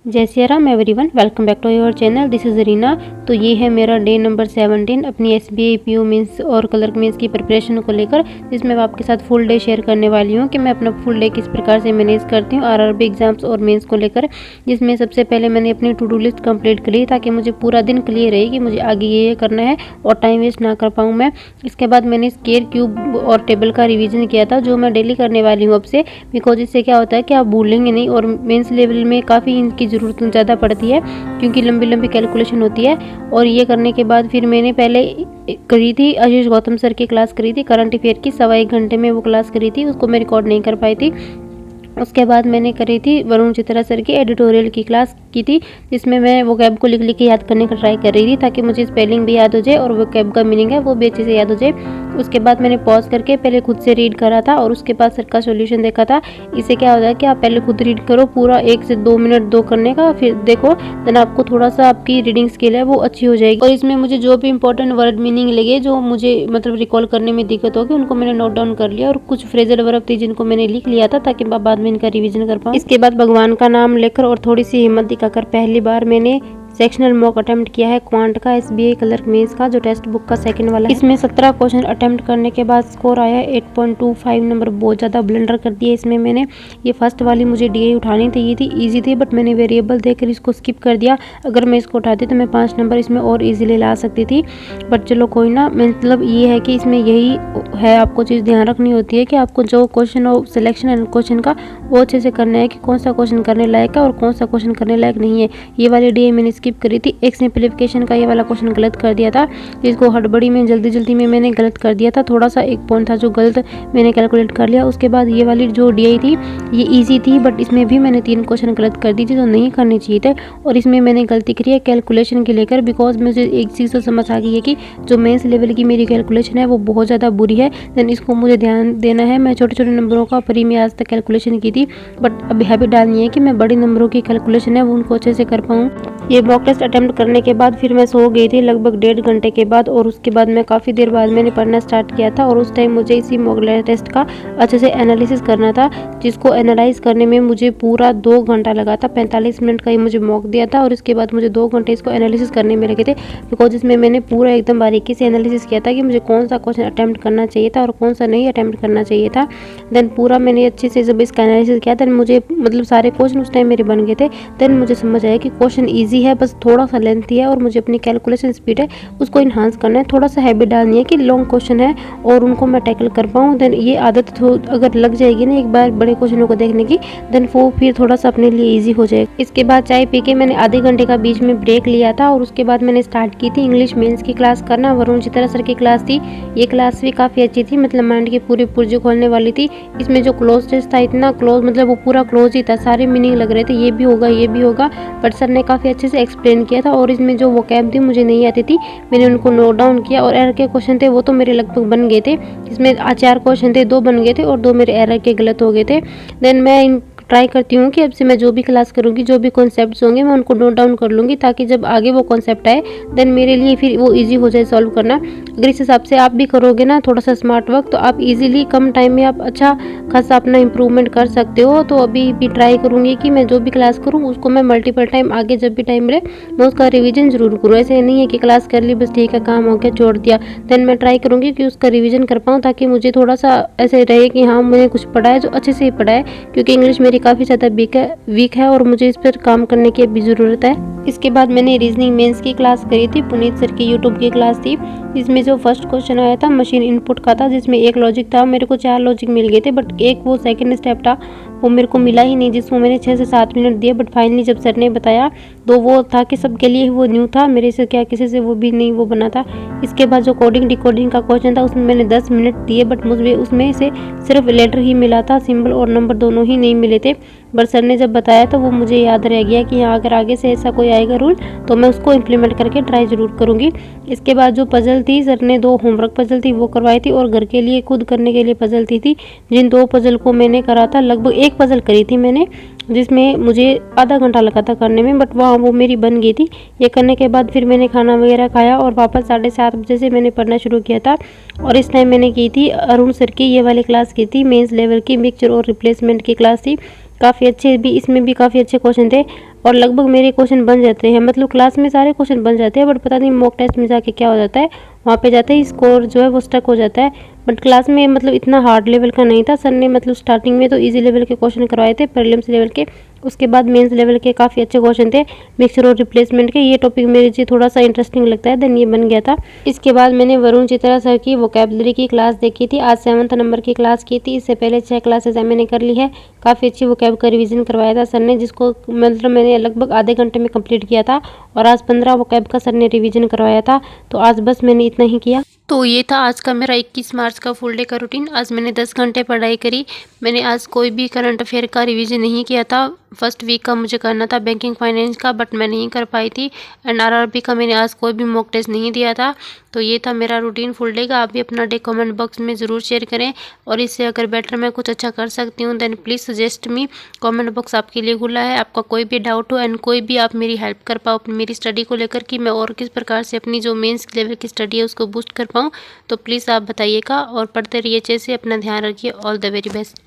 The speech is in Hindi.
जय Siya Ram everyone, welcome back to your channel. This is Reena. तो ये है मेरा डे नंबर 17 अपनी एसबीआई पीओ मेंस और क्लर्क मेंस की प्रिपरेशन को लेकर, जिसमें मैं आपके साथ फुल डे शेयर करने वाली हूँ कि मैं अपना फुल डे किस प्रकार से मैनेज करती हूँ आरआरबी एग्जाम्स और मेंस को लेकर। जिसमें सबसे पहले मैंने अपनी टू डू लिस्ट कंप्लीट करी ताकि मुझे पूरा दिन क्लियर रहे कि मुझे आगे ये करना है और टाइम वेस्ट ना कर पाऊँ मैं। इसके बाद मैंने स्केयर क्यूब और टेबल का रिविजन किया था, जो मैं डेली करने वाली हूँ अब से, बिकॉज इससे क्या होता है कि आप भूलेंगे नहीं और मेंस लेवल में काफ़ी इनकी ज़रूरत ज़्यादा पड़ती है क्योंकि लंबी लंबी कैलकुलेशन होती है। और ये करने के बाद फिर मैंने पहले करी थी आशीष गौतम सर की क्लास करी थी करंट अफेयर की, 1.25 घंटे में वो क्लास करी थी, उसको मैं रिकॉर्ड नहीं कर पाई थी। उसके बाद मैंने करी थी वरुण चित्रा सर की एडिटोरियल की क्लास की थी, जिसमें मैं वो कैब को लिख लिख के याद करने का ट्राई कर रही थी ताकि मुझे स्पेलिंग भी याद हो जाए और वो कैब का मीनिंग है वो भी अच्छे से याद हो जाए। उसके बाद मैंने पॉज करके पहले खुद से रीड करा था और उसके बाद सर का सॉल्यूशन देखा था। इससे क्या होता है कि आप पहले खुद रीड करो पूरा 1 से 2 मिनट दो करने का, फिर देखो, देन आपको थोड़ा सा आपकी रीडिंग स्किल है वो अच्छी हो जाएगी। और इसमें मुझे जो भी इंपॉर्टेंट वर्ड मीनिंग लगे, जो मुझे मतलब रिकॉल करने में दिक्कत होगी, उनको मैंने नोट डाउन कर लिया और कुछ फ्रेजल वर्ब थी जिनको मैंने लिख लिया था ताकि बाद में इनका रिविजन कर पाऊँ। इसके बाद भगवान का नाम लेकर और थोड़ी सी हिम्मत दिखाकर पहली बार मैंने सेक्शनल मॉक अटेम्प्ट किया है क्वांट का, एसबीआई क्लर्क मेंस का, जो टेक्स्ट बुक का सेकंड वाला है। इसमें 17 क्वेश्चन अटेम्प्ट करने के बाद स्कोर आया 8.25 नंबर। बहुत ज़्यादा ब्लंडर कर दिया इसमें मैंने। ये फर्स्ट वाली मुझे डीआई उठानी थी, ये थी ईजी थी, बट मैंने वेरिएबल देखकर इसको स्किप कर दिया। अगर मैं इसको उठाती तो मैं 5 नंबर इसमें और ईजिली ला सकती थी, बट चलो कोई ना। मतलब ये है कि इसमें यही है, आपको चीज़ ध्यान रखनी होती है कि आपको जो क्वेश्चन हो सिलेक्शन एंड क्वेश्चन का वो अच्छे से करना है कि कौन सा क्वेश्चन करने लायक है और कौन सा क्वेश्चन करने लायक नहीं है। ये वाली डीआई मैंने स्किप करी थी। एक सिंप्लीफिकेशन का ये वाला क्वेश्चन गलत कर दिया था, जिसको हड़बड़ी में जल्दी में मैंने गलत कर दिया था। थोड़ा सा एक पॉइंट था जो गलत मैंने कैलकुलेट कर लिया। उसके बाद ये वाली जो डीआई थी ये इजी थी, बट इसमें भी मैंने 3 क्वेश्चन गलत कर दी थी जो नहीं करनी चाहिए थे, और इसमें मैंने गलती करी है कैलकुलेशन के लेकर। बिकॉज मुझे एक चीज़ तो समझ आ गई है कि जो मेंस लेवल की मेरी कैलकुलेशन है वो बहुत ज़्यादा बुरी है, देन इसको मुझे ध्यान देना है। मैं छोटे छोटे नंबरों का प्री में आज तक कैलकुलेशन की थी, बट अभी हैबिट डालनी है कि मैं बड़े नंबरों की कैलकुलेशन है वो उनको अच्छे से कर पाऊँ। ये मॉक टेस्ट अटेम्प्ट करने के बाद फिर मैं सो गई थी लगभग 1.5 घंटे के बाद, और उसके बाद मैं काफ़ी देर बाद मैंने पढ़ना स्टार्ट किया था। और उस टाइम मुझे इसी मॉक टेस्ट का अच्छे से एनालिसिस करना था, जिसको एनालाइज करने में मुझे पूरा 2 घंटा लगा था। 45 मिनट का ही मुझे मॉक दिया था और इसके बाद मुझे 2 घंटे इसको एनालिसिस करने में लगे थे, बिकॉज इसमें मैंने पूरा एकदम बारीकी से एनालिसिस किया था कि मुझे कौन सा क्वेश्चन अटैम्प्ट करना चाहिए था और कौन सा नहीं अटैम्प्ट करना चाहिए था। देन पूरा मैंने अच्छे से जब इसका एनालिसिस किया, देन मुझे मतलब सारे क्वेश्चन उस टाइम मेरे बन गए थे। देन मुझे समझ आया कि क्वेश्चन ईजी है, बस थोड़ा सा लेंथी है और मुझे अपनी कैलकुलेशन स्पीड है उसको इन्हांस करना है। थोड़ा सा हैबिट डालनी है कि लॉन्ग क्वेश्चन है और उनको मैं टैकल कर पाऊँ। देन ये आदत अगर लग जाएगी ना एक बार बड़े क्वेश्चनों को देखने की, देन वो फिर थोड़ा सा अपने लिए ईजी हो जाएगा। इसके बाद चाय पी के मैंने आधे घंटे का बीच में ब्रेक लिया था और उसके बाद मैंने स्टार्ट की थी इंग्लिश मेंस की क्लास करना। वरुण चित्रा सर की क्लास थी, ये क्लास भी काफ़ी अच्छी थी, मतलब माइंड की पूरी पुर्जे खोलने वाली थी। इसमें जो क्लोज टेस्ट था इतना क्लोज, मतलब वो पूरा क्लोज ही था, सारे मीनिंग लग रहे थे ये भी होगा ये भी होगा, बट सर ने काफ़ी अच्छे से एक्सप्लेन किया था। और इसमें जो वोकैब थी मुझे नहीं आती थी, मैंने उनको नोट डाउन किया और एरर के क्वेश्चन थे वो तो मेरे लगभग बन गए थे। इसमें 4 क्वेश्चन थे, 2 बन गए थे और 2 मेरे एरर के गलत हो गए थे। देन मैं इन ट्राई करती हूँ कि अब से मैं जो भी क्लास करूँगी, जो भी कॉन्सेप्ट्स होंगे मैं उनको नोट डाउन कर लूँगी ताकि जब आगे वो कॉन्सेप्ट आए देन मेरे लिए फिर वो इजी हो जाए सॉल्व करना। अगर इस हिसाब से आप भी करोगे ना थोड़ा सा स्मार्ट वर्क, तो आप इजीली कम टाइम में आप अच्छा खासा अपना इंप्रूवमेंट कर सकते हो। तो अभी भी ट्राई करूँगी कि मैं जो भी क्लास करूँ उसको मैं मल्टीपल टाइम आगे जब भी टाइम मिले मैं उसका रिविजन जरूर करूँ। ऐसे नहीं है कि क्लास कर ली बस ठीक है काम हो गया छोड़ दिया। देन मैं ट्राई करूँगी कि उसका रिविजन कर पाऊँ ताकि मुझे थोड़ा सा ऐसे रहे कि हाँ मैंने कुछ पढ़ा है जो अच्छे से ही पढ़ा है, क्योंकि इंग्लिश मेरी काफ़ी ज़्यादा वीक है और मुझे इस पर काम करने की अभी ज़रूरत है। इसके बाद मैंने रीजनिंग मेंस की क्लास करी थी, पुनीत सर की यूट्यूब की क्लास थी। इसमें जो फर्स्ट क्वेश्चन आया था मशीन इनपुट का था, जिसमें एक लॉजिक था, मेरे को 4 लॉजिक मिल गए थे, बट एक वो सेकंड स्टेप था वो मेरे को मिला ही नहीं, जिसमें मैंने 6 से 7 मिनट दिए। बट फाइनली जब सर ने बताया तो वो था कि सबके लिए वो न्यू था, मेरे से क्या किसी से वो भी नहीं वो बना था। इसके बाद जो कोडिंग डिकोडिंग का क्वेश्चन था उसमें मैंने 10 मिनट दिए, बट मुझे उसमें से सिर्फ लेटर ही मिला था, सिंबल और नंबर दोनों ही नहीं मिले थे। बट सर ने जब बताया तो वो मुझे याद रह गया कि हाँ अगर आगे से ऐसा कोई आएगा रूल तो मैं उसको इम्प्लीमेंट करके ट्राई ज़रूर करूँगी। इसके बाद जो पजल थी, सर ने 2 होमवर्क पजल थी वो करवाई थी और घर के लिए खुद करने के लिए पजल थी। जिन 2 पजल को मैंने करा था, लगभग एक पजल करी थी मैंने जिसमें मुझे आधा घंटा लगा था करने में, बट वहाँ वो मेरी बन गई थी। ये करने के बाद फिर मैंने खाना वगैरह खाया और वापस 7:30 बजे से मैंने पढ़ना शुरू किया था। और इस टाइम मैंने की थी अरुण सर की ये वाली क्लास की थी, मेंस लेवल की मिक्सचर और रिप्लेसमेंट की क्लास थी। काफ़ी अच्छे भी, इसमें भी काफ़ी अच्छे क्वेश्चन थे और लगभग मेरे क्वेश्चन बन जाते हैं। मतलब क्लास में सारे क्वेश्चन बन जाते हैं, बट पता नहीं मॉक टेस्ट में जाके क्या हो जाता है, वहाँ पे जाते ही स्कोर जो है वो स्टक हो जाता है। बट क्लास में मतलब इतना हार्ड लेवल का नहीं था। सर ने मतलब स्टार्टिंग में तो इजी लेवल के क्वेश्चन करवाए थे, प्रीलिम्स लेवल के, उसके बाद मेंस लेवल के काफ़ी अच्छे क्वेश्चन थे मिक्सर और रिप्लेसमेंट के। ये टॉपिक मेरे जी थोड़ा सा इंटरेस्टिंग लगता है, देन ये बन गया था। इसके बाद मैंने वरुण चित्रा सर की वोकैबुलरी की क्लास देखी थी। आज 7th नंबर की क्लास की थी। इससे पहले 6 क्लासेस मैंने कर ली है। काफ़ी अच्छी वोकैब का रिवीजन करवाया था सर ने, जिसको मतलब मैंने लगभग आधे घंटे में कंप्लीट किया था। और आज 15 वोकैब का सर ने रिवीजन करवाया था। तो आज बस मैंने इतना ही किया। तो ये था आज का मेरा 21 मार्च का फुल डे का रूटीन। आज मैंने 10 घंटे पढ़ाई करी। मैंने आज कोई भी करंट अफेयर का रिवीजन नहीं किया था। फर्स्ट वीक का मुझे करना था बैंकिंग फाइनेंस का, बट मैं नहीं कर पाई थी। एंड आरआरबी का मैंने आज कोई भी मॉक टेस्ट नहीं दिया था। तो ये था मेरा रूटीन फुल डे का। आप भी अपना डे कमेंट बॉक्स में ज़रूर शेयर करें, और इससे अगर बेटर मैं कुछ अच्छा कर सकती हूँ then please suggest me. Comment box आपके लिए खुला है। आपका कोई भी डाउट हो एंड कोई भी आप मेरी हेल्प कर पाओ अपनी मेरी स्टडी को लेकर, कि मैं और किस प्रकार से अपनी जो मेंस लेवल की स्टडी है उसको बूस्ट कर पाऊँ, तो प्लीज़ आप बताइएगा। और पढ़ते रहिए अच्छे से, अपना ध्यान रखिए। All the very best.